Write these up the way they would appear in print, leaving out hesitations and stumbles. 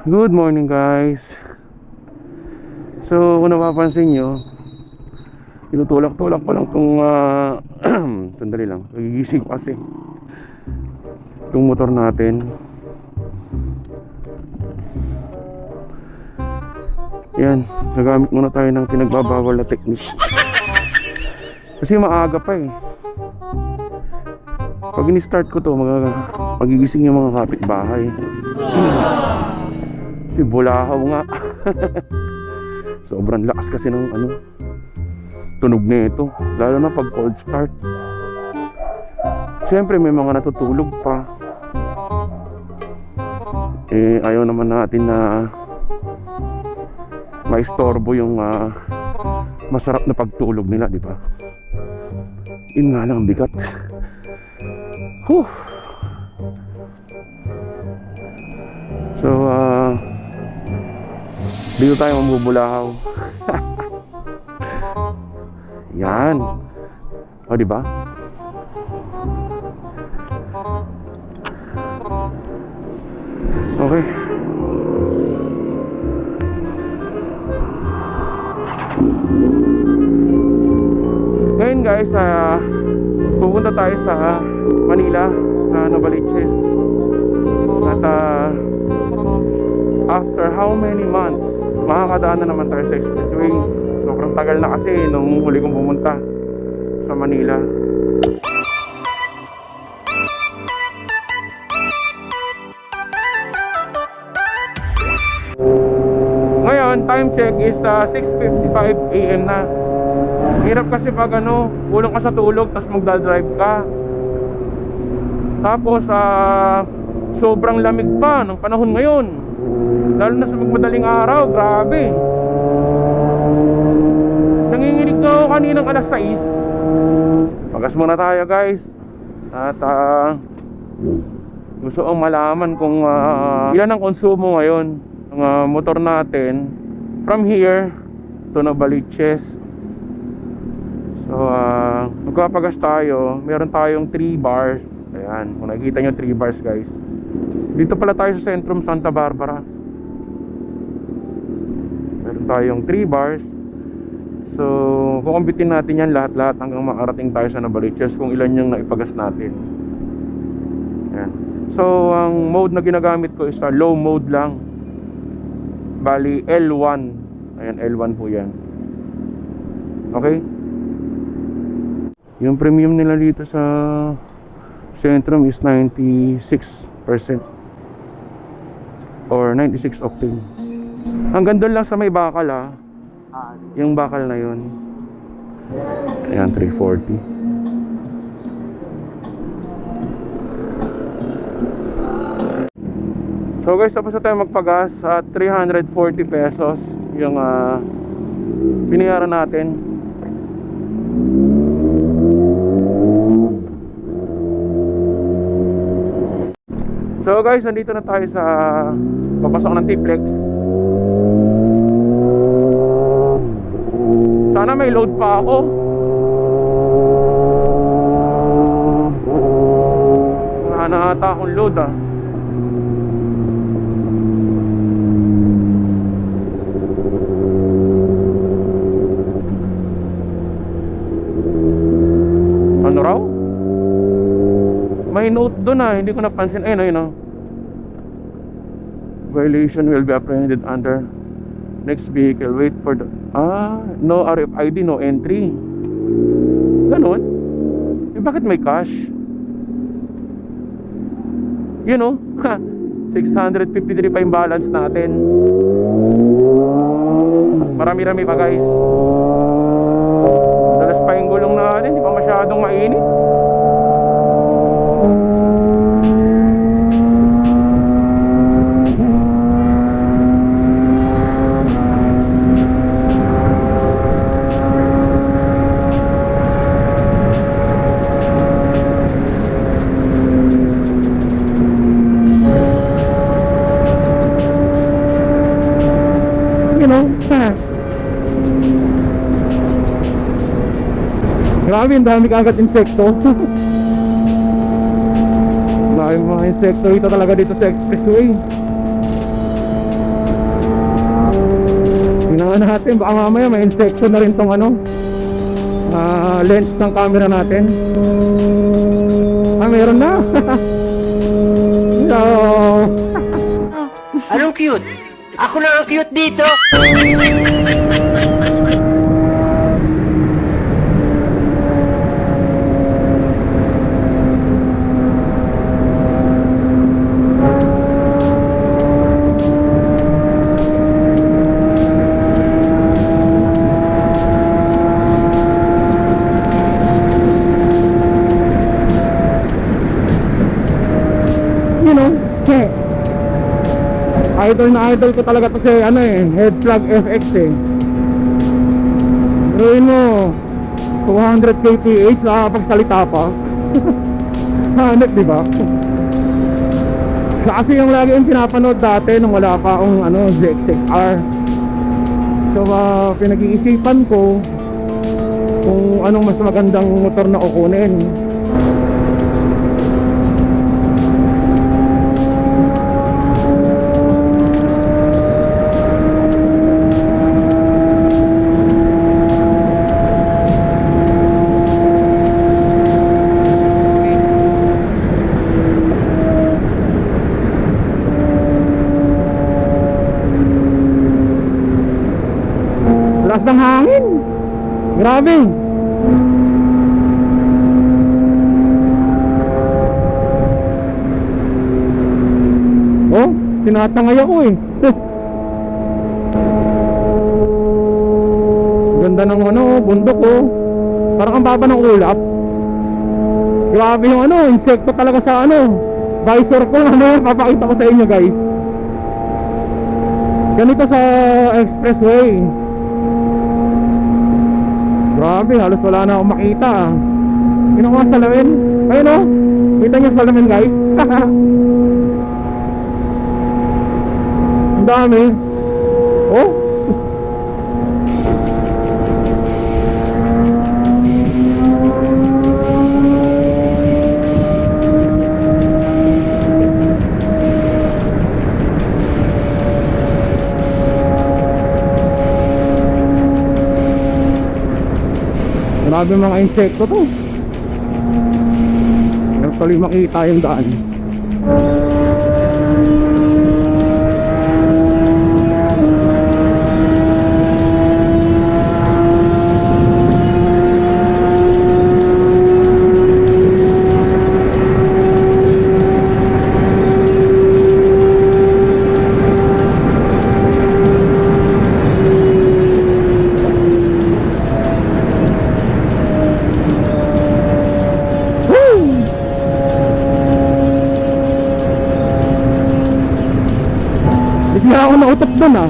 Good morning guys. So kung napapansin nyo, tinutulak-tulak pa lang itong sandali lang, nagigising kasi itong motor natin. Yan, nagamit muna tayo ng pinagbabawal na technique kasi maaga pa eh. Pag ini-start ko to, magigising yung mga kapitbahay. Si bulahaw nga. Sobrang lakas kasi ng tunog nito, lalo na pag cold start. Siyempre may mga natutulog pa. Ayaw naman natin na maistorbo yung masarap na pagtulog nila, di ba? Yun nga lang, bigat. So dito tayo mamubulahaw. Yan. O, di ba? Okay. Ngayon guys, pupunta tayo sa Manila, sa Novaliches. At after how many months, makakadaan na naman tayo sa expressway. Sobrang tagal na kasi nung huli kong pumunta sa Manila. Ngayon, time check is 6:55 AM na. Hirap kasi pag kulang ka sa tulog tapos magdadrive ka. Tapos sobrang lamig pa ng panahon ngayon, lalo na sa magmadaling araw. Grabe. Nanginginig na ako kaninang alas 6. Pagas muna tayo guys. At gusto kong malaman kung ilan ang konsumo ngayon ng motor natin from here to Novaliches. So magpapagas tayo. Meron tayong 3 bars. Ayan, kung nakikita nyo 3 bars guys. Dito pala tayo sa Sentrum Santa Barbara. Meron tayong 3 bars. So kukumbitin natin yan lahat-lahat hanggang makarating tayo sa Novaliches kung ilan yung naipagas natin. Ayan. So ang mode na ginagamit ko is low mode lang. Bali L1. Ayan, L1 po yan. Okay. Yung premium nila dito sa Centrum is 96% or 96 octane. Hanggang doon lang sa may bakal yung bakal na yun. Ayan, 340. So guys, tapos na tayo magpagas at 340 pesos yung binayaran natin. So guys, nandito na tayo sa papasok ng T-Flex. Sana may load pa ako. Wala na ata akong load Ano raw? May note doon hindi ko napansin. Ayun. Violation will be apprehended under next vehicle. Wait for the no RFID, no entry. Ganon. Bakit may cash? 653 pa yung balance natin. Marami-rami pa guys. Dalas pa yung gulong natin, hindi pa masyadong mainit. Grabe, ang dami kagat insekto. Maraming mga insekto ito talaga dito sa expressway. Tingnan natin, baka mamaya may insekto na rin tong ano, lens ng camera natin. Meron na. Hello. Anong cute? Ako na ang cute dito! You know, idol na idol ko talaga to si ano Headflag FX Ruin mo 200 kph nakakapagsalita pa. Hanep, di ba? Kasi yung lagi yung pinapanood dati nung wala pa akong ZX-R. So pinag-iisipan ko kung anong mas magandang motor na kukunin. Lakas ng hangin. Grabe. Oh, tinatangay ako Ganda ng bundok Parang ang baba ng ulap. Grabe yung insekto talaga sa visor ko. Papakita ko sa inyo, guys. Ganito sa expressway. Grabe, halos wala na akong makita. Kinuha ang salamin. Ayun kita nyo salamin, guys. Ang dami. Oh, grabe mga insekto to. Actually makita yung daan. Bigla ako nautot doon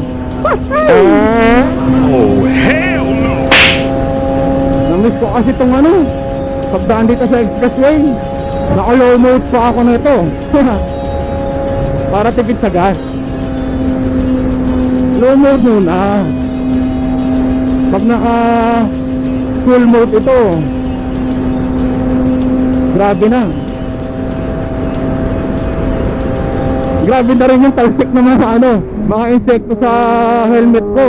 Oh, hell no! Namiss ko kasi itong pagdaan dito sa expressway. Naka-low mode pa ako nito. Para tipid sa gas. Low mode muna. Pag naka full mode ito, grabe na. Grabe na rin yung talsik ng mga insekto sa helmet ko.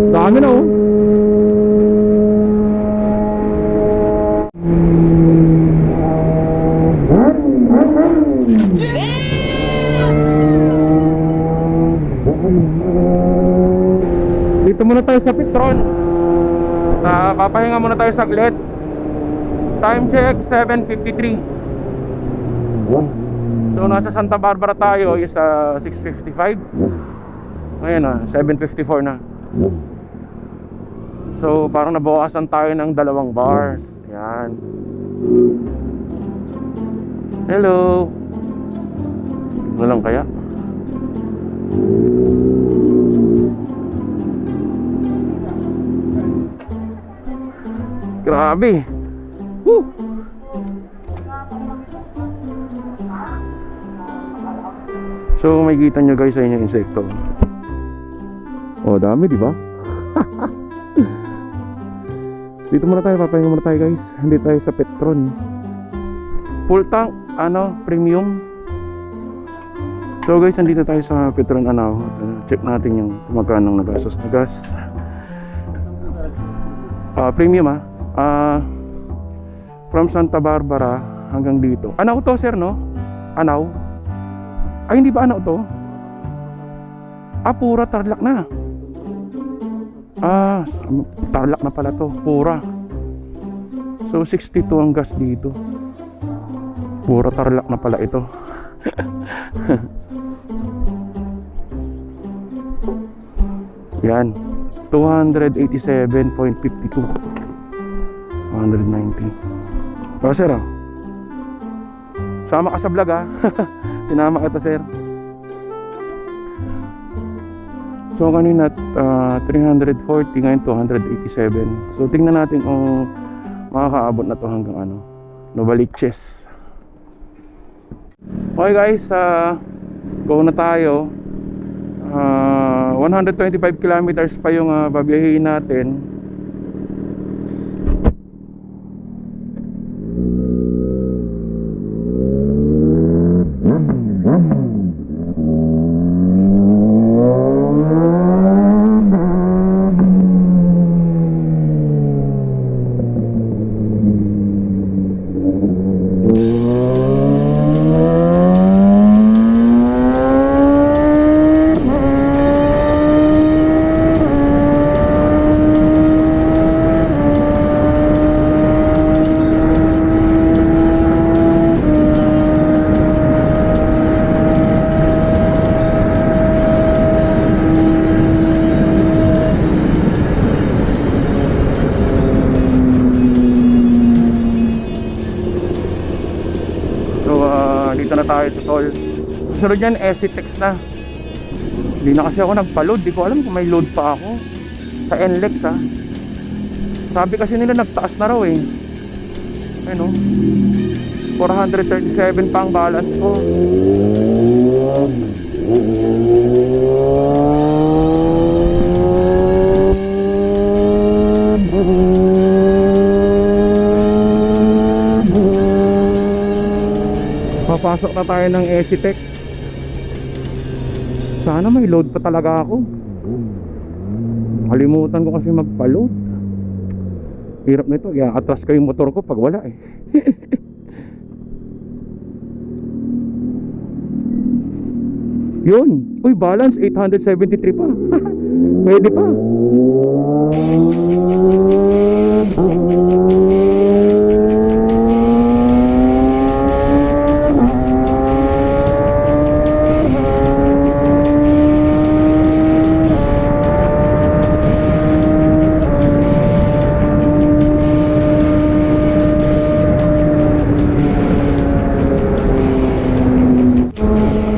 Dami na Dito muna tayo sa Petron. Papahinga muna tayo saglit. Time check 7:53. So nasa Santa Barbara tayo is 6:55. Ngayon 7:54 na. So parang nabawasan tayo ng 2 bars. Yan. Hello. Ano lang kaya? Grabe. Woo. So makikita nyo guys sa inyong insekto. Oh, dami, di ba? Dito muna tayo, papahinga muna tayo guys. Hindi tayo sa Petron. Full tank, premium. So guys, nandito tayo sa Petron Anao. Check natin yung magkano nagastos na gas. Premium from Santa Barbara hanggang dito. Anao to sir, no? Anao? Ay hindi ba Anao to? Pura Tarlac na. Tarlac na pala to, pura. So 62 ang gas dito. Pura Tarlac na pala ito. Yan, 287.52, 190. Oh sir, sama ka sa vlog sinama kita sir. So kanina 340, ngayon 287. So tingnan natin kung makakaabot na to hanggang ano, Novaliches. Okay guys, go na tayo. 125 kilometers pa yung babiyahin natin. Dito na tayo sa toll. Susunod yan, SCTEX na. Hindi na kasi ako nagpa-load. Di ko alam kung may load pa ako sa NLEX Sabi kasi nila nagtaas na raw Ano, 437 pa ang balance ko. Papasok na tayo ng SCTEX. Sana may load pa talaga ako. Kalimutan ko kasi magpa-load. Hirap nito, i-atras ko yung motor ko pag wala Yun. Uy, balance 873 pa. Pwede pa.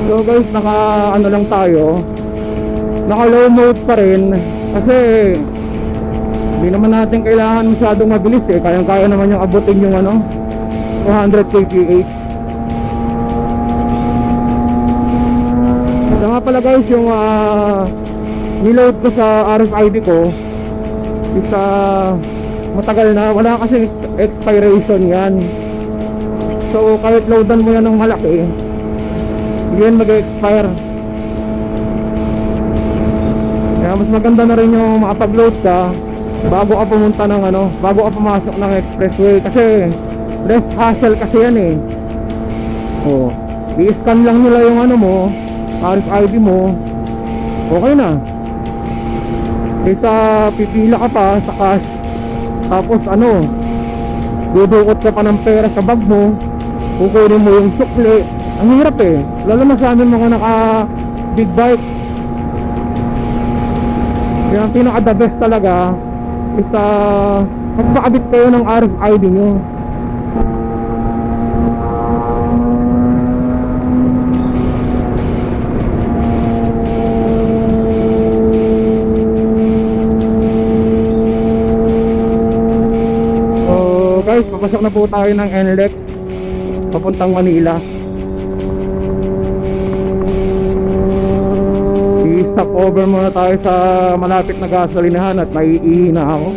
So guys, naka ano lang tayo, naka low mode pa rin kasi hindi naman natin kailangan masyadong mabilis kayang-kaya naman yung abutin yung 200 kph. Kaya nga pala guys, yung niload ko sa RFID ko is matagal na, wala kasi expiration yan. So kahit loadan mo yan ng malaki, hindi yan mag-expire. Kaya mas maganda na rin yung makapag-load ka bago ka pumunta ng bago ka pumasok ng expressway, kasi less hassle kasi yan i-scan lang nila yung mo, RFID mo, okay na. Kaysa pipila ka pa sa cash, tapos dudukot ka pa ng pera sa bag mo, kukunin mo yung sukli. Ang hirap lalo na sa amin mga naka big bike. Kaya ang pinaka the best talaga is magpakabit kayo ng RFID nyo. So guys, papasok na po tayo ng NLEX papuntang Manila. Stop over muna tayo sa malapit na gasolinahan at maiihi na ako.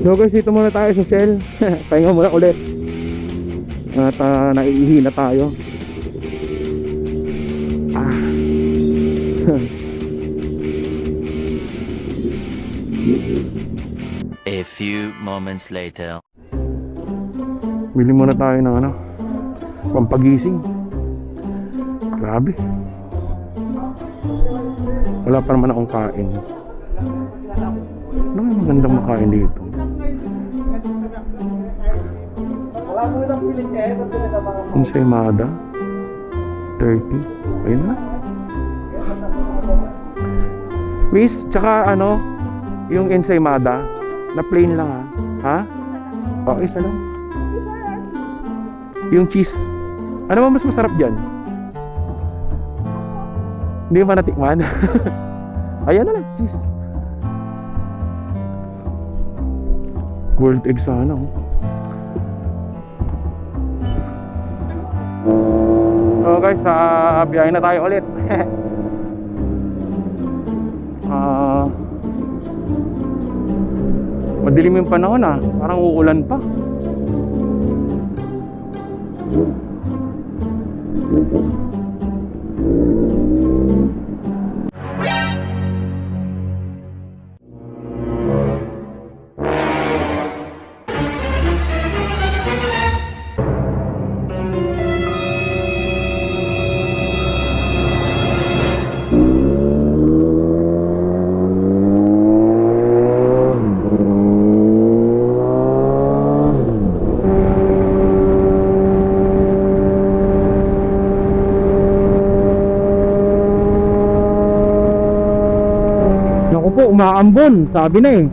So guys, dito muna tayo sa Shell. Pahinga muna ulit. At naiihi na tayo. A few moments later. Bili muna tayo ng ano, pampagising. Grabe. Wala pa naman akong kain. Ano yung magandang makain dito? Ensaymada 30. Ayun na. Miss, tsaka ano, yung ensaymada na plain lang ha? Ha? O, isa lang. Yung cheese. Ano ba mas masarap dyan? Hindi ba natikman? Ayan na lang, cheese. World egg sana oh. So guys, biyahe na tayo ulit. Madilim yung panahon parang uulan pa. Naku po, umaambon. Sabi na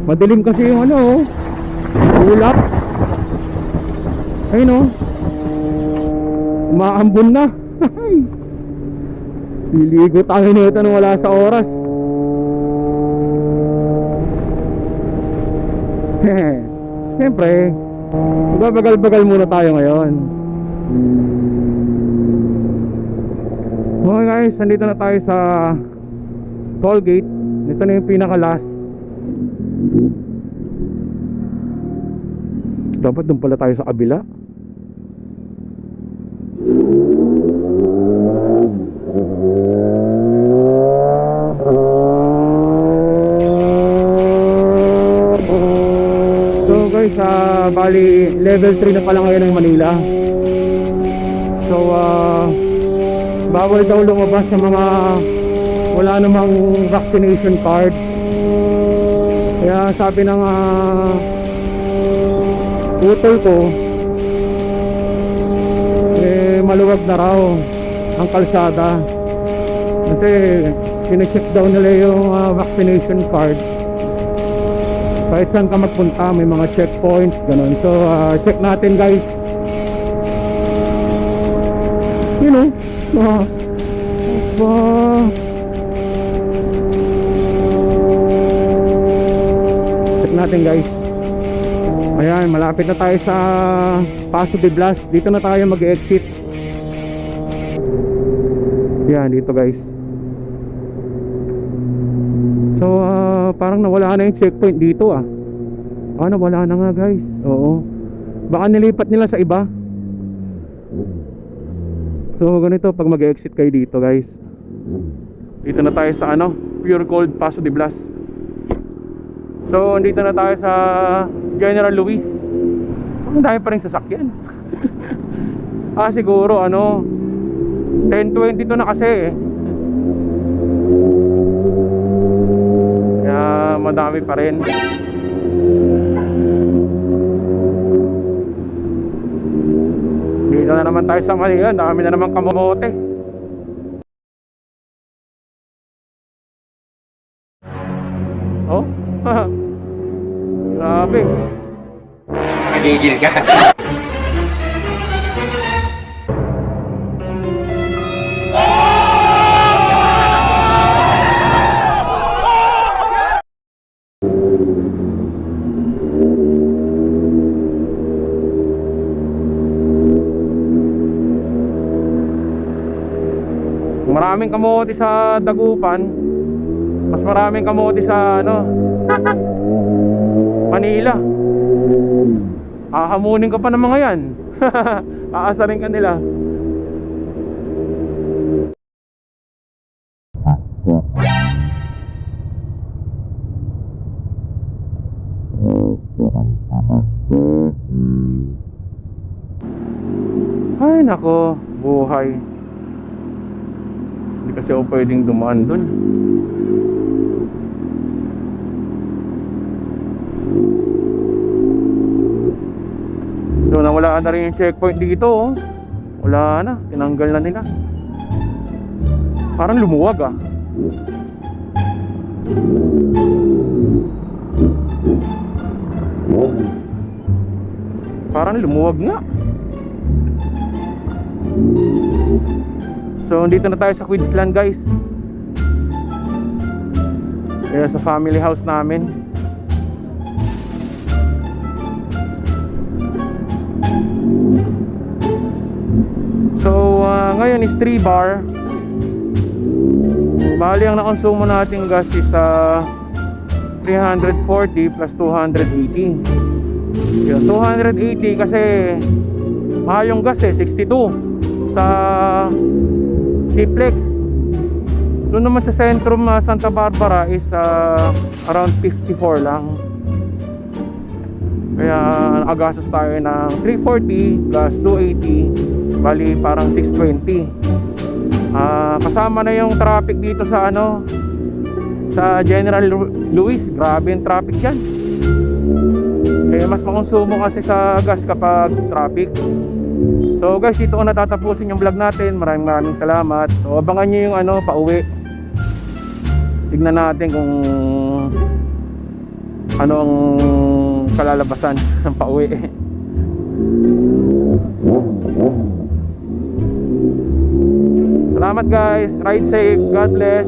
madilim kasi yung ano ulap. Ayun umaambon na. Liligo tayo nito nang wala sa oras. Siyempre, bagal-bagal muna tayo ngayon. Okay guys, nandito na tayo sa toll gate. Ito na yung pinaka last. Dapat doon pala tayo sa kabila. So guys, bali level 3 na pala ngayon ng Manila. So bawal daw lumabas sa mga wala namang vaccination card. Kaya sabi ng utol ko, maluwag na raw ang kalsada. Kasi sinecheck daw nila yung vaccination card. Kahit saan ka magpunta, may mga checkpoints, ganun. So check natin guys. You know, check natin guys. Ayan, malapit na tayo sa Paso de Blas. Dito na tayo mag-exit. Yan, dito guys. So parang nawala na yung checkpoint dito nawala na nga guys. Oo, baka nilipat nila sa iba. So ganito pag mag-exit kayo dito guys. Dito na tayo sa Pure Gold Paso de Blas. So dito na tayo sa General Luis. Ang dami pa rin sasakyan. Siguro 10:22 na kasi kaya madami pa rin. Dito na naman tayo sa Manila. Dami na naman kamote. Oh, grabe. Nagigil ka. Maraming kamote sa Dagupan. Mas maraming kamote sa Manila. Hahamunin ka pa ng mga yan. Aasarin ka nila. Ay nako, buhay. Hindi kasi ako pwedeng dumaan dun. So nawala na rin yung checkpoint dito oh. Wala na, tinanggal na nila. Parang lumuwag ah. Parang lumuwag nga. So dito na tayo sa Queensland guys. Ayan sa family house namin. So ngayon is 3 bar. Bali ang nakonsumo natin gas is 340 plus 280. Yung 280 kasi mahal yung gas 62 sa Ciplex. Doon naman sa sentrum Santa Barbara is around 54 lang. Kaya nakagastos tayo ng 340 plus 280, bali parang 620. Kasama na yung traffic dito sa sa General Luis. Grabe yung traffic yan. Mas makonsumo kasi sa gas kapag traffic. So guys, dito ko natatapusin yung vlog natin. Maraming salamat. So abangan nyo yung pauwi. Tignan natin kung ano ang kalalabasan ng pauwi. Salamat guys. Ride safe. God bless.